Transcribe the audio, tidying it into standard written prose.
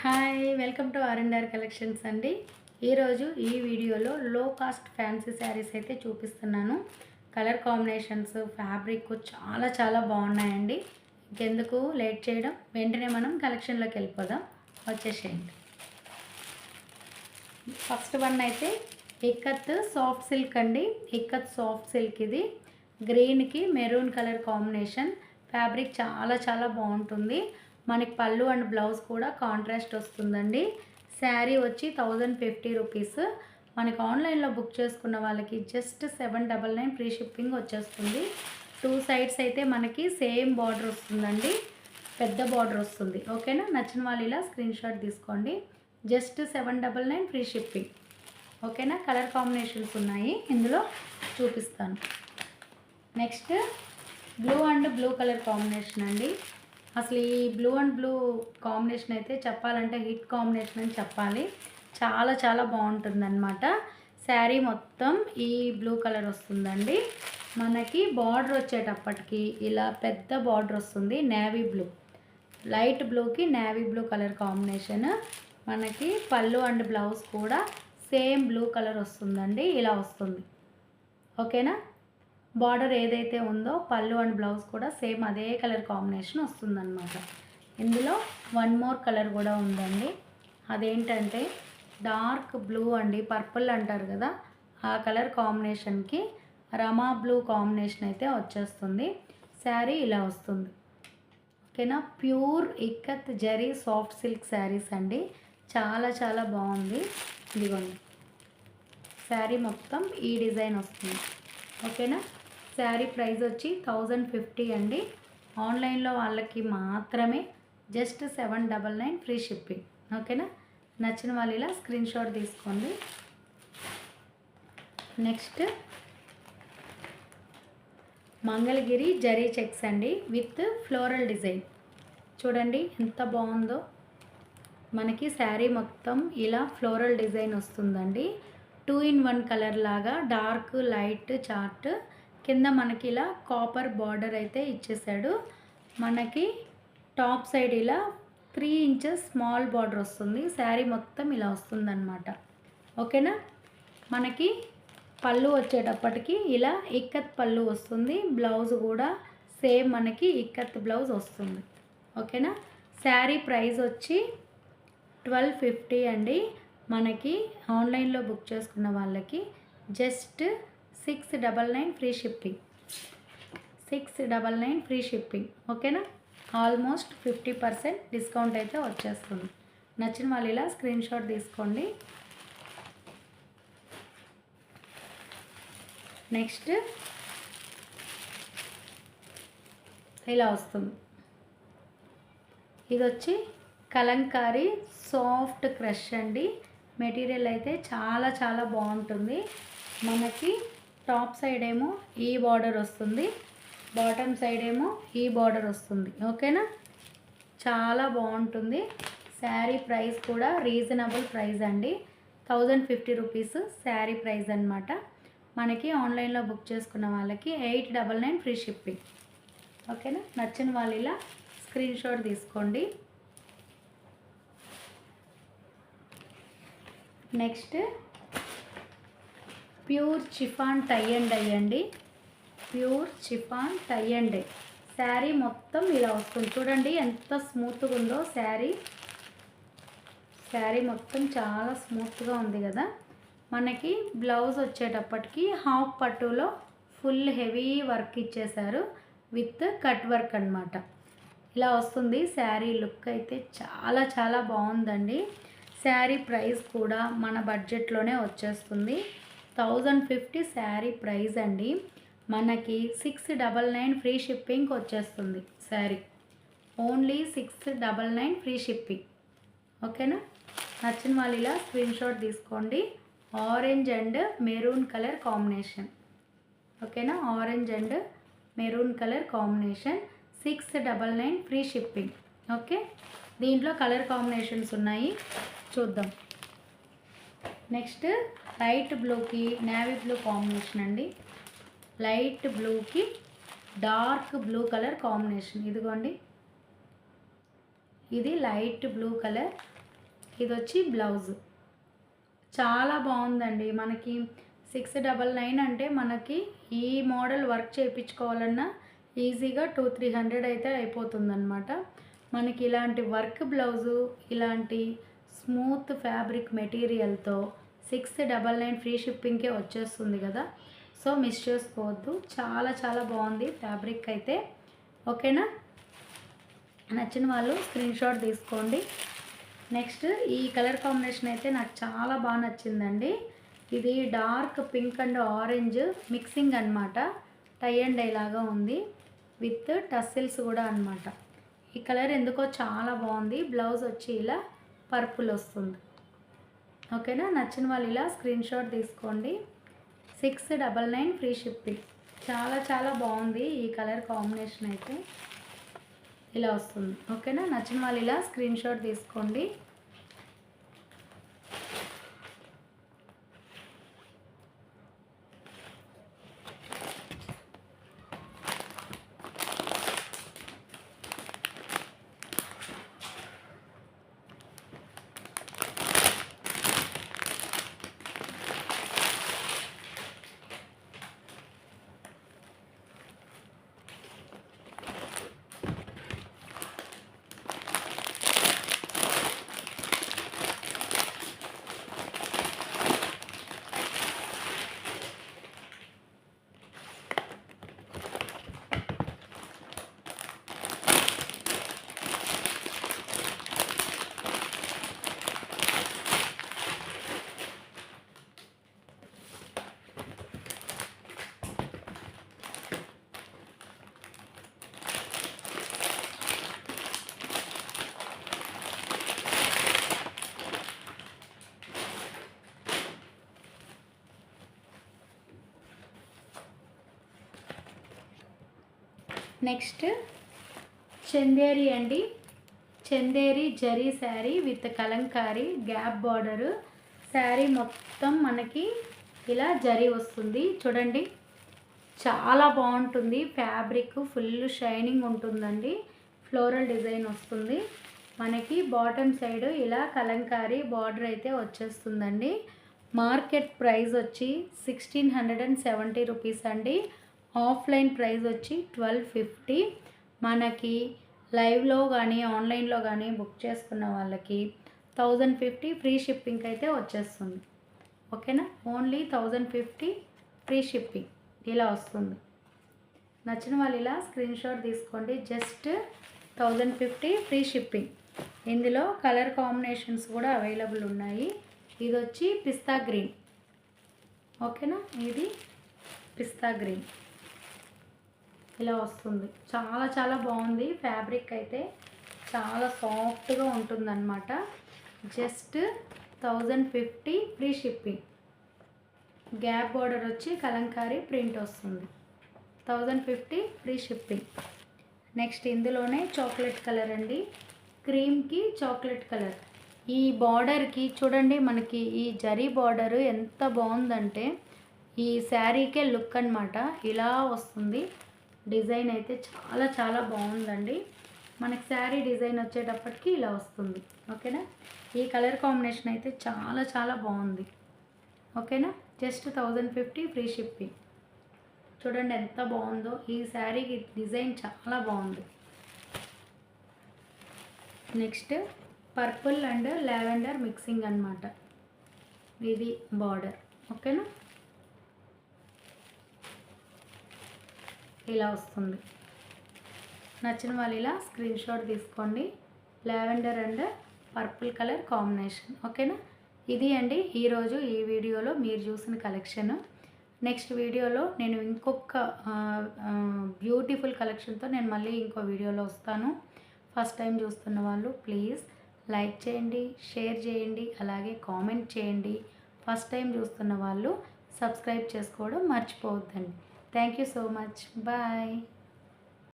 Hi welcome to ఆర్&ఆర్ collections అండి. ఈరోజు ఈ వీడియోలో లో కాస్ట్ ఫ్యాన్సీ శారీస్ అయితే చూపిస్తున్నాను. కలర్ కాంబినేషన్స్ ఫ్యాబ్రిక్ చాలా బాగున్నాయండి. ఇంకెందుకు లేట్ చేయడం, వెంటనే మనం కలెక్షన్లోకి వెళ్ళిపోదాం. వచ్చేసేయండి. ఫస్ట్ వన్ అయితే ఇక్కత్ సాఫ్ట్ సిల్క్ అండి. ఇక్కత్ సాఫ్ట్ సిల్క్ ఇది గ్రీన్కి మెరూన్ కలర్ కాంబినేషన్. ఫ్యాబ్రిక్ చాలా బాగుంటుంది. మనకి పళ్ళు అండ్ బ్లౌజ్ కూడా కాంట్రాస్ట్ వస్తుందండి. శారీ వచ్చి 1050 రూపీస్. మనకి ఆన్లైన్లో బుక్ చేసుకున్న వాళ్ళకి జస్ట్ 799 ఫ్రీ షిప్పింగ్ వచ్చేస్తుంది. 2 సైడ్స్ అయితే మనకి సేమ్ బార్డర్ వస్తుందండి, పెద్ద బార్డర్ వస్తుంది. ఓకేనా, నచ్చిన వాళ్ళు ఇలా స్క్రీన్ షాట్ తీసుకోండి. Just 799 free shipping. ఓకేనా, కలర్ కాంబినేషన్స్ ఉన్నాయి, ఇందులో చూపిస్తాను. Next blue and blue colour combination అండి. అసలు ఈ బ్లూ అండ్ బ్లూ కాంబినేషన్ అయితే చెప్పాలంటే హిట్ కాంబినేషన్ అని చెప్పాలి. చాలా బాగుంటుందన్నమాట. శారీ మొత్తం ఈ బ్లూ కలర్ వస్తుందండి. మనకి బార్డర్ వచ్చేటప్పటికి ఇలా పెద్ద బార్డర్ వస్తుంది, నేవీ బ్లూ, లైట్ బ్లూకి నేవీ బ్లూ కలర్ కాంబినేషన్. మనకి పళ్ళు అండ్ బ్లౌజ్ కూడా సేమ్ బ్లూ కలర్ వస్తుందండి, ఇలా వస్తుంది. ఓకేనా, బార్డర్ ఏదైతే ఉందో పళ్ళు అండ్ బ్లౌజ్ కూడా సేమ్ అదే కలర్ కాంబినేషన్ వస్తుందన్నమాట. ఇందులో వన్ మోర్ కలర్ కూడా ఉందండి. అదేంటంటే డార్క్ బ్లూ అండి, పర్పుల్ అంటారు కదా, ఆ కలర్ కాంబినేషన్కి రమా బ్లూ కాంబినేషన్ అయితే వచ్చేస్తుంది. శారీ ఇలా వస్తుంది. ఓకేనా, pure ikat zari soft silk saris అండి. చాలా బాగుంది. ఇదిగోండి, శారీ మొత్తం ఈ డిజైన్ వస్తుంది. ఓకేనా, శారీ ప్రైస్ వచ్చి 1050 అండి. ఆన్లైన్లో వాళ్ళకి మాత్రమే జస్ట్ 799 ఫ్రీ షిప్పింగ్. ఓకేనా, నచ్చిన వాళ్ళు ఇలా స్క్రీన్ షాట్ తీసుకోండి. నెక్స్ట్ మంగళగిరి జరీ చెక్స్ అండి విత్ ఫ్లోరల్ డిజైన్. చూడండి ఎంత బాగుందో. మనకి శారీ మొత్తం ఇలా ఫ్లోరల్ డిజైన్ వస్తుందండి. 2 in 1 కలర్ లాగా డార్క్ లైట్ చార్ట్ కింద మనకి ఇలా కాపర్ బార్డర్ అయితే ఇచ్చేసాడు. మనకి టాప్ సైడ్ ఇలా 3 inches స్మాల్ బార్డర్ వస్తుంది. శారీ మొత్తం ఇలా వస్తుందన్నమాట. ఓకేనా, మనకి పళ్ళు వచ్చేటప్పటికి ఇలా ఇక్కత్ పళ్ళు వస్తుంది. బ్లౌజ్ కూడా సేమ్ మనకి ఇక్కత్ బ్లౌజ్ వస్తుంది. ఓకేనా, శారీ ప్రైస్ వచ్చి 1250 అండి. మనకి ఆన్లైన్లో బుక్ చేసుకున్న వాళ్ళకి just 699 free shipping. 699 free shipping. ఓకేనా, ఆల్మోస్ట్ 50% డిస్కౌంట్ అయితే వచ్చేస్తుంది. నచ్చిన వాళ్ళు ఇలా స్క్రీన్ షాట్ తీసుకోండి. నెక్స్ట్ ఇలా వస్తుంది. ఇది వచ్చి కలంకారీ సాఫ్ట్ క్రష్ అండి. మెటీరియల్ అయితే చాలా బాగుంటుంది. మనకి టాప్ సైడ్ ఏమో ఈ బార్డర్ వస్తుంది, బాటమ్ సైడ్ ఏమో ఈ బార్డర్ వస్తుంది. ఓకేనా, చాలా బాగుంటుంది. శారీ ప్రైస్ కూడా రీజనబుల్ ప్రైస్ అండి. 1050 రూపీస్ శారీ ప్రైస్ అనమాట. మనకి ఆన్లైన్లో బుక్ చేసుకున్న వాళ్ళకి 899 ఫ్రీ షిప్పింగ్. ఓకేనా, నచ్చిన వాళ్ళు ఇలా స్క్రీన్ షాట్ తీసుకోండి. Next pure chiffon tie and die అండి. Pure chiffon tie and die sari మొత్తం ఇలా వస్తుంది. చూడండి ఎంత స్మూత్గా ఉందో శారీ. శారీ మొత్తం చాలా స్మూత్గా ఉంది కదా. మనకి బ్లౌజ్ వచ్చేటప్పటికి హాఫ్ పట్టులో ఫుల్ హెవీ వర్క్ ఇచ్చేసారు విత్ కట్ వర్క్ అన్నమాట. ఇలా వస్తుంది. శారీ లుక్ అయితే చాలా బాగుందండి. శారీ ప్రైస్ కూడా మన బడ్జెట్లోనే వచ్చేస్తుంది. 1050 శారీ ప్రైస్ అండి. మనకి 699 ఫ్రీ షిప్పింగ్ వచ్చేస్తుంది. Sari only 699 free shipping. ఓకేనా, నచ్చిన వాళ్ళు ఇలా స్క్రీన్ షాట్ తీసుకోండి. Orange and maroon colour combination. ఓకేనా, orange and maroon colour combination. 699 free shipping. Okay, దీంట్లో కలర్ కాంబినేషన్స్ ఉన్నాయి, చూద్దాం. నెక్స్ట్ లైట్ బ్లూకి నేవీ బ్లూ కాంబినేషన్ అండి. లైట్ బ్లూకి డార్క్ బ్లూ కలర్ కాంబినేషన్. ఇదిగోండి, ఇది లైట్ బ్లూ కలర్, ఇది వచ్చి బ్లౌజ్. చాలా బాగుందండి. మనకి 699 అంటే మనకి ఈ మోడల్ వర్క్ చేయించుకోవాలన్నా ఈజీగా 200-300 అయితే అయిపోతుందన్నమాట. మనకి ఇలాంటి వర్క్ బ్లౌజు, ఇలాంటి స్మూత్ ఫ్యాబ్రిక్ మెటీరియల్తో 699 ఫ్రీ షిప్పింగ్కే వచ్చేస్తుంది కదా. సో మిస్ చేసుకోవద్దు. చాలా చాలా బాగుంది ఫ్యాబ్రిక్ అయితే. ఓకేనా, నచ్చిన వాళ్ళు స్క్రీన్ షాట్ తీసుకోండి. నెక్స్ట్ ఈ కలర్ కాంబినేషన్ అయితే నాకు చాలా బాగా నచ్చిందండి. ఇది dark pink and orange mixing అనమాట. టై అండ్ డై లాగా ఉంది విత్ టస్సిల్స్ కూడా అనమాట. ఈ కలర్ ఎందుకో చాలా బాగుంది. బ్లౌజ్ వచ్చి ఇలా పర్పుల్ వస్తుంది. ఓకేనా, నచ్చిన వాళ్ళు ఇలా స్క్రీన్ షాట్ తీసుకోండి. 699 ఫ్రీ షిప్పింగ్. చాలా చాలా బాగుంది ఈ కలర్ కాంబినేషన్ అయితే. ఇలా వస్తుంది. ఓకేనా, నచ్చిన వాళ్ళు ఇలా స్క్రీన్ షాట్ తీసుకోండి. నెక్స్ట్ చందేరి అండి. Chanderi zari sari with Kalamkari gap border. Sari మొత్తం మనకి ఇలా జరీ వస్తుంది. చూడండి, చాలా బాగుంటుంది. ఫ్యాబ్రిక్ ఫుల్ షైనింగ్ ఉంటుందండి. ఫ్లోరల్ డిజైన్ వస్తుంది. మనకి బాటమ్ సైడ్ ఇలా కలంకారీ బార్డర్ అయితే వచ్చేస్తుందండి. మార్కెట్ ప్రైస్ వచ్చి 1670 రూపీస్ అండి. ఆఫ్లైన్ ప్రైస్ వచ్చి 1250. మనకి లైవ్లో కానీ ఆన్లైన్లో కానీ బుక్ చేసుకున్న వాళ్ళకి 1050 ఫ్రీ షిప్పింగ్ అయితే వచ్చేస్తుంది. ఓకేనా, ఓన్లీ 1050 ఫ్రీ షిప్పింగ్ ఇలా వస్తుంది. నచ్చిన వాళ్ళు ఇలా స్క్రీన్ షాట్ తీసుకోండి. Just 1050 free shipping. ఇందులో కలర్ కాంబినేషన్స్ కూడా అవైలబుల్ ఉన్నాయి. ఇది వచ్చి పిస్తా గ్రీన్. ఓకేనా, ఇది పిస్తా గ్రీన్ ఇలా వస్తుంది. చాలా చాలా బాగుంది. ఫ్యాబ్రిక్ అయితే చాలా సాఫ్ట్గా ఉంటుందన్నమాట. Just 1050 free shipping. Gap border వచ్చి కలంకారీ ప్రింట్ వస్తుంది. 1050 ఫ్రీ షిప్పింగ్. నెక్స్ట్ ఇందులోనే చాక్లెట్ కలర్ అండి. క్రీమ్కి చాక్లెట్ కలర్. ఈ బార్డర్కి చూడండి, మనకి ఈ జరీ బార్డర్ ఎంత బాగుందంటే ఈ శారీకే లుక్ అన్నమాట. ఇలా వస్తుంది. డిజైన్ అయితే చాలా చాలా బాగుందండి. మనకి శారీ డిజైన్ వచ్చేటప్పటికి ఇలా వస్తుంది. ఓకేనా, ఈ కలర్ కాంబినేషన్ అయితే చాలా చాలా బాగుంది. ఓకేనా, జస్ట్ 1050 ఫ్రీ షిప్పింగ్. చూడండి ఎంత బాగుందో. ఈ శారీకి డిజైన్ చాలా బాగుంది. Next purple and lavender mixing అన్నమాట. ఇది బార్డర్. ఓకేనా, ఇలా వస్తుంది. నచ్చిన వాళ్ళు ఇలా స్క్రీన్ షాట్ తీసుకోండి. Lavender and purple colour combination. ఓకేనా, ఇది అండి ఈరోజు ఈ వీడియోలో మీరు చూసిన కలెక్షన్. నెక్స్ట్ వీడియోలో నేను ఇంకొక బ్యూటిఫుల్ కలెక్షన్తో నేను మళ్ళీ ఇంకో వీడియోలో వస్తాను. ఫస్ట్ టైం చూస్తున్న వాళ్ళు ప్లీజ్ లైక్ చేయండి, షేర్ చేయండి, అలాగే కామెంట్ చేయండి. ఫస్ట్ టైం చూస్తున్న వాళ్ళు సబ్స్క్రైబ్ చేసుకోవడం మర్చిపోవద్దండి. Thank you so much. Bye.